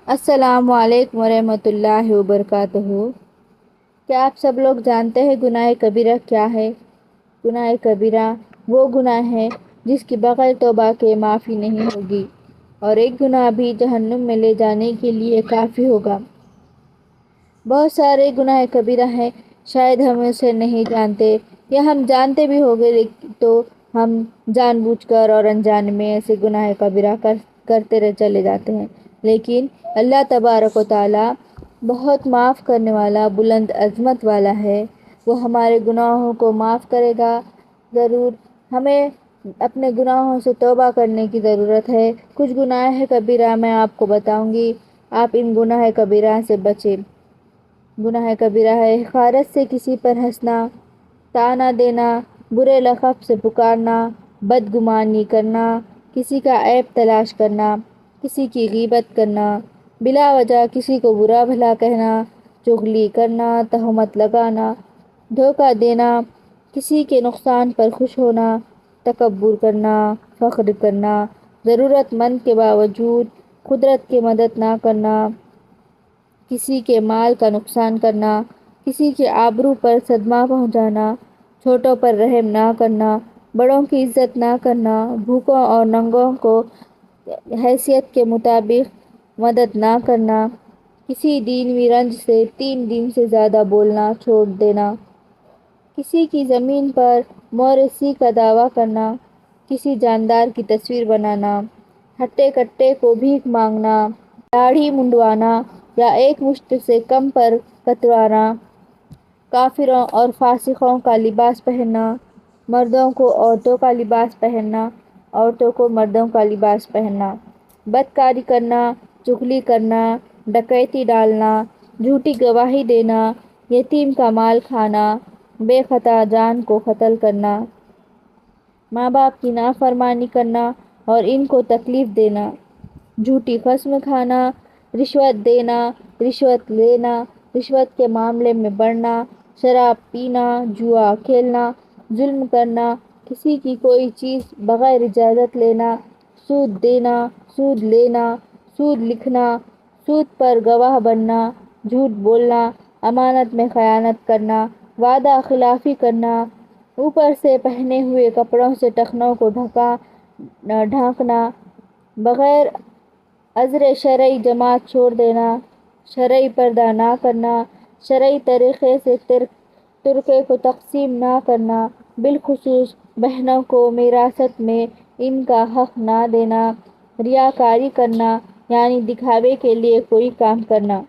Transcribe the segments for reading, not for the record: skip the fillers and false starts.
السلام علیکم ورحمۃ اللہ وبرکاتہ۔ کیا آپ سب لوگ جانتے ہیں گناہ کبیرہ کیا ہے؟ گناہ کبیرہ وہ گناہ ہے جس کی بغیر توبہ کے معافی نہیں ہوگی، اور ایک گناہ بھی جہنم میں لے جانے کے لیے کافی ہوگا۔ بہت سارے گناہ کبیرہ ہیں، شاید ہم اسے نہیں جانتے، یا ہم جانتے بھی ہوں گے تو ہم جان بوجھ کر اور انجانے میں ایسے گناہ کبیرہ کرتے چلے جاتے ہیں۔ لیکن اللہ تبارک و تعالی بہت معاف کرنے والا، بلند عظمت والا ہے۔ وہ ہمارے گناہوں کو معاف کرے گا ضرور۔ ہمیں اپنے گناہوں سے توبہ کرنے کی ضرورت ہے۔ کچھ گناہ کبیرہ میں آپ کو بتاؤں گی، آپ ان گناہ کبیرہ سے بچیں۔ گناہ کبیرہ ہے حقارت سے کسی پر ہنسنا، طعنہ دینا، برے لقب سے پکارنا، بدگمانی کرنا، کسی کا عیب تلاش کرنا، کسی کی غیبت کرنا، بلا وجہ کسی کو برا بھلا کہنا، چغلی کرنا، تہمت لگانا، دھوکہ دینا، کسی کے نقصان پر خوش ہونا، تکبر کرنا، فخر کرنا، ضرورت مند کے باوجود قدرت کی مدد نہ کرنا، کسی کے مال کا نقصان کرنا، کسی کے آبرو پر صدمہ پہنچانا، چھوٹوں پر رحم نہ کرنا، بڑوں کی عزت نہ کرنا، بھوکوں اور ننگوں کو حیثیت کے مطابق مدد نہ کرنا، کسی دینوی رنج سے 3 دن سے زیادہ بولنا چھوڑ دینا، کسی کی زمین پر موروثی کا دعویٰ کرنا، کسی جاندار کی تصویر بنانا، ہٹے کٹے کو بھیک مانگنا، داڑھی منڈوانا یا ایک مشت سے کم پر کترانا، کافروں اور فاسقوں کا لباس پہننا، مردوں کو عورتوں کا لباس پہننا، عورتوں کو مردوں کا لباس پہننا، بدکاری کرنا، چغلی کرنا، ڈکیتی ڈالنا، جھوٹی گواہی دینا، یتیم کا مال کھانا، بے خطا جان کو قتل کرنا، ماں باپ کی نافرمانی کرنا اور ان کو تکلیف دینا، جھوٹی قسم کھانا، رشوت دینا، رشوت لینا، رشوت کے معاملے میں بڑھنا، شراب پینا، جوا کھیلنا، ظلم کرنا، کسی کی کوئی چیز بغیر اجازت لینا، سود دینا، سود لینا، سود لکھنا، سود پر گواہ بننا، جھوٹ بولنا، امانت میں خیانت کرنا، وعدہ خلافی کرنا، اوپر سے پہنے ہوئے کپڑوں سے ٹخنوں کو ڈھانکنا، بغیر عذر شرعی جماعت چھوڑ دینا، شرعی پردہ نہ کرنا، شرعی طریقے سے ترکے کو تقسیم نہ کرنا، بالخصوص بہنوں کو میراثت میں ان کا حق نہ دینا، ریاکاری کرنا یعنی دکھاوے کے لیے کوئی کام کرنا،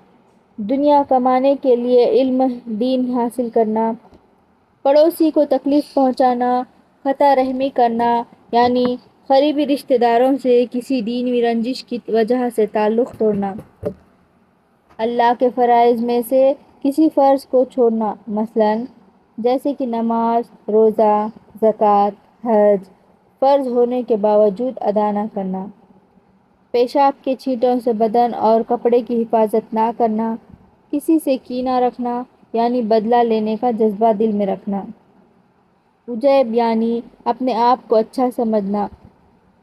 دنیا کمانے کے لیے علم دین حاصل کرنا، پڑوسی کو تکلیف پہنچانا، خطا رحمی کرنا یعنی قریبی رشتہ داروں سے کسی دینوی رنجش کی وجہ سے تعلق توڑنا، اللہ کے فرائض میں سے کسی فرض کو چھوڑنا، مثلاً جیسے کہ نماز، روزہ، زکوٰۃ، حج، فرض ہونے کے باوجود ادا نہ کرنا، پیشاب کے چھینٹوں سے بدن اور کپڑے کی حفاظت نہ کرنا، کسی سے کینہ رکھنا یعنی بدلہ لینے کا جذبہ دل میں رکھنا، عجب یعنی اپنے آپ کو اچھا سمجھنا،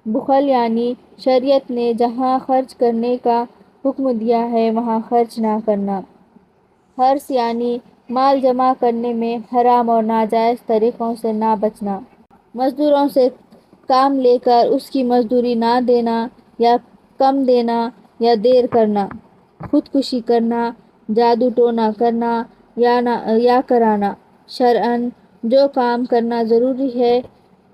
بخل یعنی شریعت نے جہاں خرچ کرنے کا حکم دیا ہے وہاں خرچ نہ کرنا، حرص یعنی مال جمع کرنے میں حرام اور ناجائز طریقوں سے نہ بچنا، مزدوروں سے کام لے کر اس کی مزدوری نہ دینا یا کم دینا یا دیر کرنا، خودکشی کرنا، جادو ٹونا کرنا یا کرانا، شرعاً جو کام کرنا ضروری ہے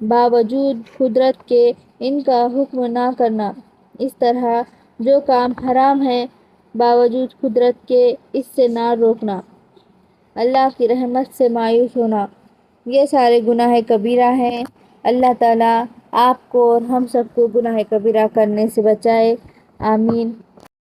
باوجود قدرت کے ان کا حکم نہ کرنا، اس طرح جو کام حرام ہے باوجود قدرت کے اس سے نہ روکنا، اللہ کی رحمت سے مایوس ہونا، یہ سارے گناہ کبیرہ ہیں۔ اللہ تعالیٰ آپ کو اور ہم سب کو گناہ کبیرہ کرنے سے بچائے، آمین۔